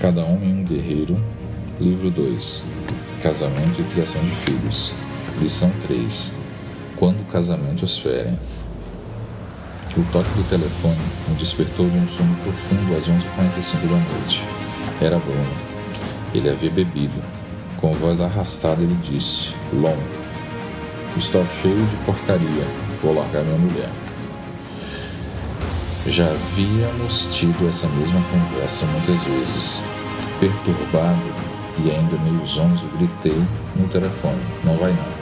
Cada homem um guerreiro. Livro 2. Casamento e criação de filhos. Lição 3. Quando casamentos ferem. O toque do telefone me despertou de um sono profundo às 11h45 da noite. Era Bruno. Ele havia bebido. Com voz arrastada ele disse: "Lom, estou cheio de porcaria. Vou largar minha mulher." Já havíamos tido essa mesma conversa muitas vezes. Perturbado e ainda meio zonzo, gritei no telefone: "Não vai não.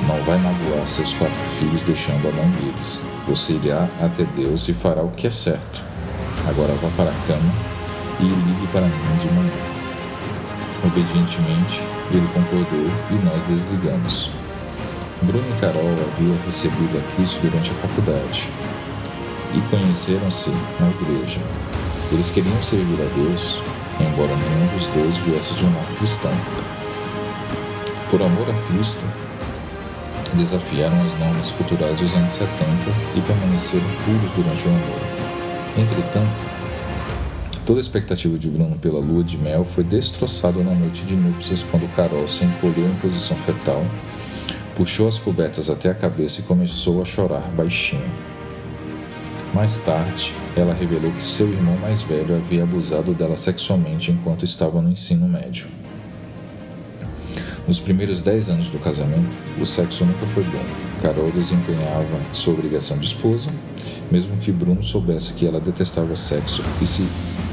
Não vai magoar seus 4 filhos deixando a mãe deles. Você irá até Deus e fará o que é certo. Agora vá para a cama e ligue para mim de manhã." Obedientemente, ele concordou e nós desligamos. Bruno e Carol haviam recebido a Cristo durante a faculdade e conheceram-se na igreja. Eles queriam servir a Deus, embora nenhum dos dois viesse de um lar cristão. Por amor a Cristo, desafiaram as normas culturais dos anos 70 e permaneceram puros durante o namoro. Entretanto, toda a expectativa de Bruno pela lua de mel foi destroçada na noite de núpcias quando Carol se encolheu em posição fetal, puxou as cobertas até a cabeça e começou a chorar baixinho. Mais tarde, ela revelou que seu irmão mais velho havia abusado dela sexualmente enquanto estava no ensino médio. Nos primeiros 10 anos do casamento, o sexo nunca foi bom. Carol desempenhava sua obrigação de esposa, mesmo que Bruno soubesse que ela detestava sexo e se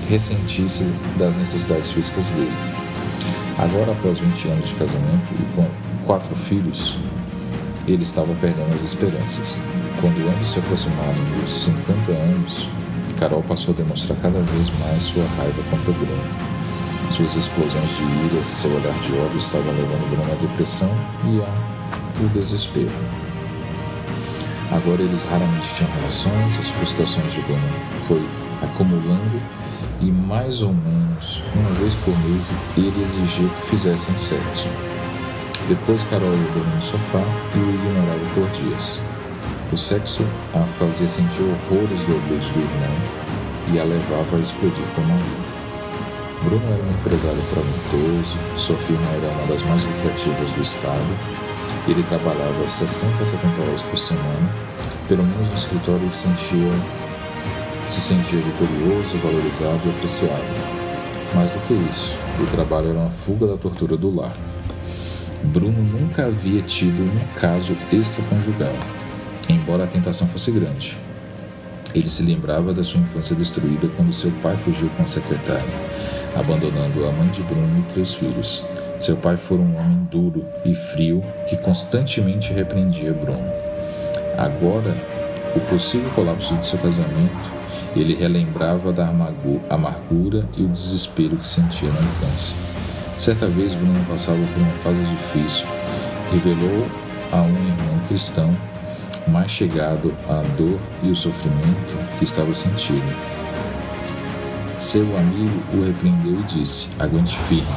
ressentisse das necessidades físicas dele. Agora, após 20 anos de casamento e com 4 filhos, ele estava perdendo as esperanças. Quando ambos se aproximaram dos 50 anos, Carol passou a demonstrar cada vez mais sua raiva contra Bruno. Suas explosões de ira, seu olhar de ódio estavam levando Bruno à depressão e ao desespero. Agora eles raramente tinham relações, as frustrações de Bruno foi acumulando e mais ou menos uma vez por mês ele exigia que fizessem sexo. Depois Carol ia dormir no sofá e o ignorava por dias. O sexo a fazia sentir horrores do abuso do irmão e a levava a explodir com o marido. Bruno era um empresário talentoso, sua firma era uma das mais lucrativas do estado. Ele trabalhava 60 a 70 horas por semana. Pelo menos no escritório ele se sentia vitorioso, valorizado e apreciado. Mais do que isso, o trabalho era uma fuga da tortura do lar. Bruno nunca havia tido um caso extraconjugal, embora a tentação fosse grande. Ele se lembrava da sua infância destruída quando seu pai fugiu com a secretária, abandonando a mãe de Bruno e 3 filhos. Seu pai foi um homem duro e frio que constantemente repreendia Bruno. Agora, o possível colapso de seu casamento, ele relembrava da amargura e o desespero que sentia na infância. Certa vez, Bruno passava por uma fase difícil. Revelou a um irmão cristão mais chegado à dor e o sofrimento que estava sentindo. Seu amigo o repreendeu e disse: "Aguente firme,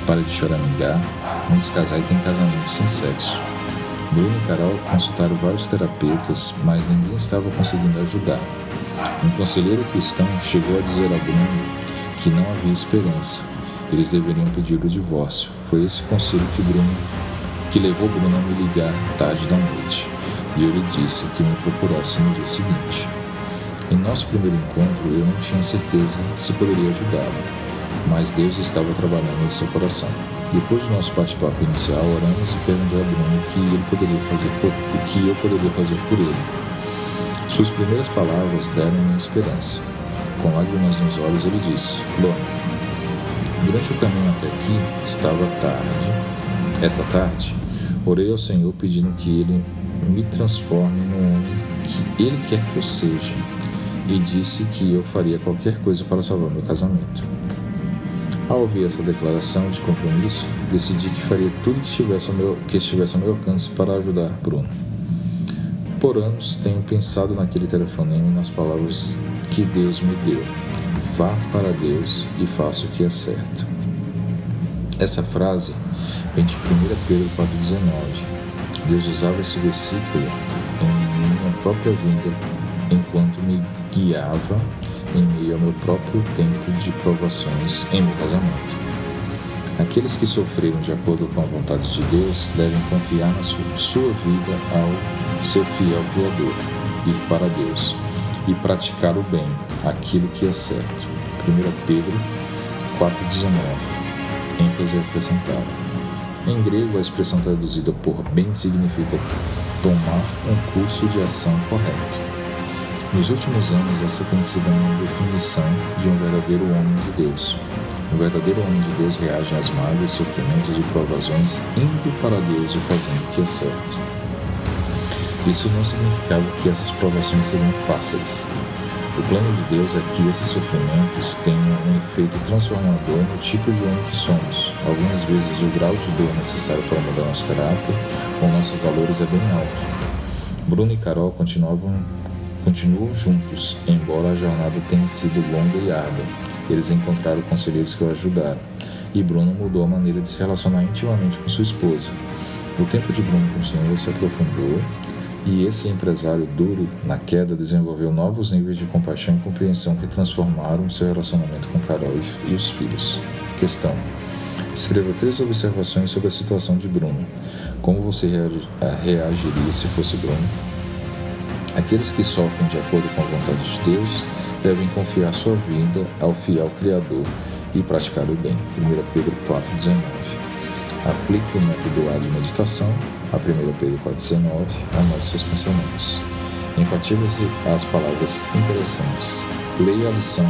para de choramingar, muitos casais têm casamento sem sexo." Bruno e Carol consultaram vários terapeutas, mas ninguém estava conseguindo ajudar. Um conselheiro cristão chegou a dizer a Bruno que não havia esperança. Eles deveriam pedir o divórcio. Foi esse conselho que levou Bruno a me ligar tarde da noite, e eu lhe disse que me procurasse no dia seguinte. Em nosso primeiro encontro, eu não tinha certeza se poderia ajudá-lo, mas Deus estava trabalhando em seu coração. Depois do nosso bate-papo inicial, oramos e perguntei a Bruno o que eu poderia fazer por ele. Suas primeiras palavras deram-me esperança. Com lágrimas nos olhos, ele disse: "Lona, durante o caminho até aqui, esta tarde, orei ao Senhor pedindo que Ele me transforme no homem que Ele quer que eu seja, e disse que eu faria qualquer coisa para salvar meu casamento." Ao ouvir essa declaração de compromisso, decidi que faria tudo que estivesse ao meu alcance para ajudar Bruno. Por anos tenho pensado naquele telefonema e nas palavras que Deus me deu: "Vá para Deus e faça o que é certo." Essa frase vem de 1 Pedro 4,19. Deus usava esse versículo em minha própria vida enquanto me guiava em meio ao meu próprio tempo de provações em meu casamento. Aqueles que sofreram de acordo com a vontade de Deus devem confiar na sua vida ao seu fiel Criador, ir para Deus e praticar o bem, aquilo que é certo. 1 Pedro 4,19. ênfase acrescentada. Em grego, a expressão traduzida por bem significa tomar um curso de ação correto. Nos últimos anos, essa tem sido uma definição de um verdadeiro homem de Deus. Um verdadeiro homem de Deus reage às mágoas, sofrimentos e provações indo para Deus e fazendo o que é certo. Isso não significava que essas provações seriam fáceis. O plano de Deus é que esses sofrimentos tenham um efeito transformador no tipo de homem que somos. Algumas vezes o grau de dor necessário para mudar nosso caráter ou nossos valores é bem alto. Bruno e Carol continuam juntos, embora a jornada tenha sido longa e árdua. Eles encontraram conselheiros que o ajudaram, e Bruno mudou a maneira de se relacionar intimamente com sua esposa. O tempo de Bruno com o Senhor se aprofundou, e esse empresário duro na queda desenvolveu novos níveis de compaixão e compreensão que transformaram seu relacionamento com Carol e os filhos. Questão: escreva 3 observações sobre a situação de Bruno. Como você reagiria se fosse Bruno? Aqueles que sofrem de acordo com a vontade de Deus devem confiar sua vida ao fiel Criador e praticar o bem. 1 Pedro 4,19. Aplique o método A de meditação, a 1 Pedro 4,19, anote seus pensamentos. Enfatize as palavras interessantes. Leia a lição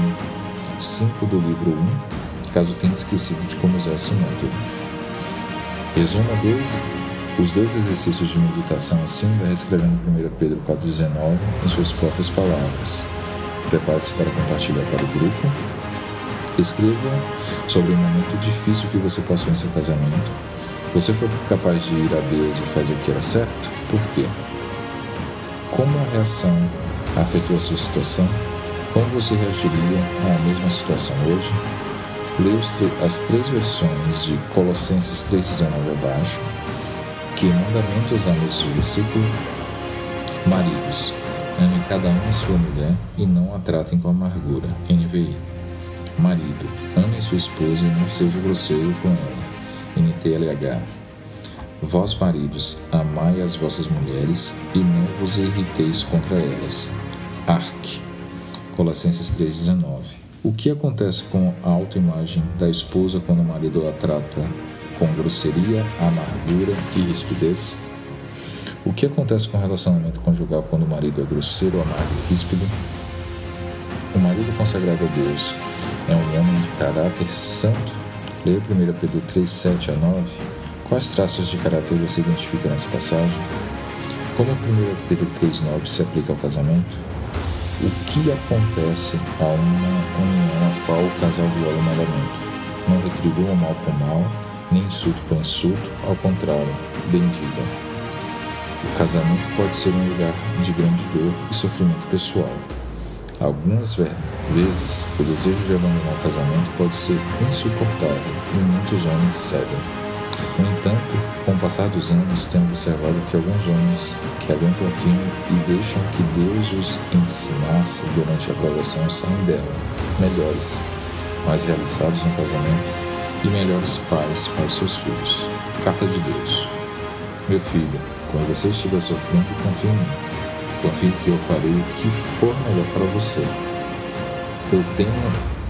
5 do livro 1, caso tenha esquecido de como usar esse método. Resuma os 2 exercícios de meditação acima, reescrevendo 1 Pedro 4,19 em suas próprias palavras. Prepare-se para compartilhar para o grupo. Escreva sobre o momento difícil que você passou em seu casamento. Você foi capaz de ir a Deus e fazer o que era certo? Por quê? Como a reação afetou a sua situação? Como você reagiria à mesma situação hoje? Leia as 3 versões de Colossenses 3,19 abaixo. Que mandamentos há nesse versículo? Maridos, ame cada um a sua mulher e não a tratem com amargura. NVI. Marido, ame sua esposa e não seja grosseiro com ela. NTLH. Vós, maridos, amai as vossas mulheres e não vos irriteis contra elas. ARC. Colossenses 3,19. O que acontece com a autoimagem da esposa quando o marido a trata com grosseria, amargura e rispidez? O que acontece com o relacionamento conjugal quando o marido é grosseiro, amargo e ríspido? O marido consagrado a Deus é um homem de caráter santo? Leia 1 Pedro 3,7 a 9. Quais traços de caráter você identifica nessa passagem? Como 1 Pedro 3,9 se aplica ao casamento? O que acontece a uma união a qual o casal viola o mandamento? Não retribua o mal com o mal, nem insulto por insulto, ao contrário, bendiga. O casamento pode ser um lugar de grande dor e sofrimento pessoal. Algumas vezes, o desejo de abandonar o casamento pode ser insuportável e muitos homens cedem. No entanto, com o passar dos anos, tenho observado que alguns homens que aguentam firme e deixam que Deus os ensinasse durante a provação saem dela, melhores, mais realizados no casamento e melhores pais para os seus filhos. Carta de Deus. Meu filho, quando você estiver sofrendo, confie em mim. Confie que eu farei o que for melhor para você. Eu tenho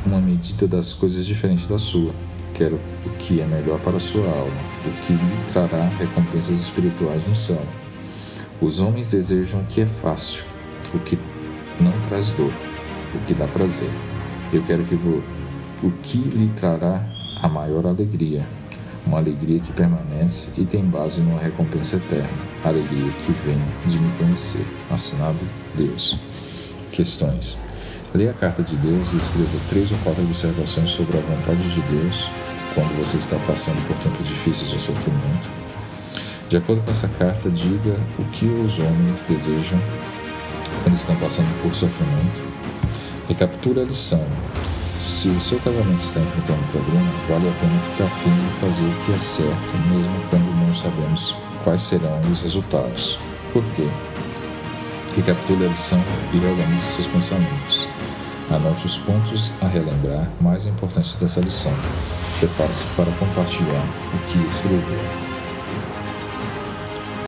uma medida das coisas diferente da sua. Quero o que é melhor para a sua alma, o que lhe trará recompensas espirituais no céu. Os homens desejam o que é fácil, o que não traz dor, o que dá prazer. Eu quero o que lhe trará a maior alegria, uma alegria que permanece e tem base numa recompensa eterna, a alegria que vem de me conhecer. Assinado Deus. Questões. Leia a carta de Deus e escreva 3 ou 4 observações sobre a vontade de Deus quando você está passando por tempos difíceis ou sofrimento. De acordo com essa carta, diga o que os homens desejam quando estão passando por sofrimento. Recapture a lição. Se o seu casamento está enfrentando um problema, vale a pena ficar firme e fazer o que é certo, mesmo quando não sabemos quais serão os resultados. Por quê? Recapitule a lição e reorganize seus pensamentos. Anote os pontos a relembrar mais importantes dessa lição. Prepare-se para compartilhar o que escreveu.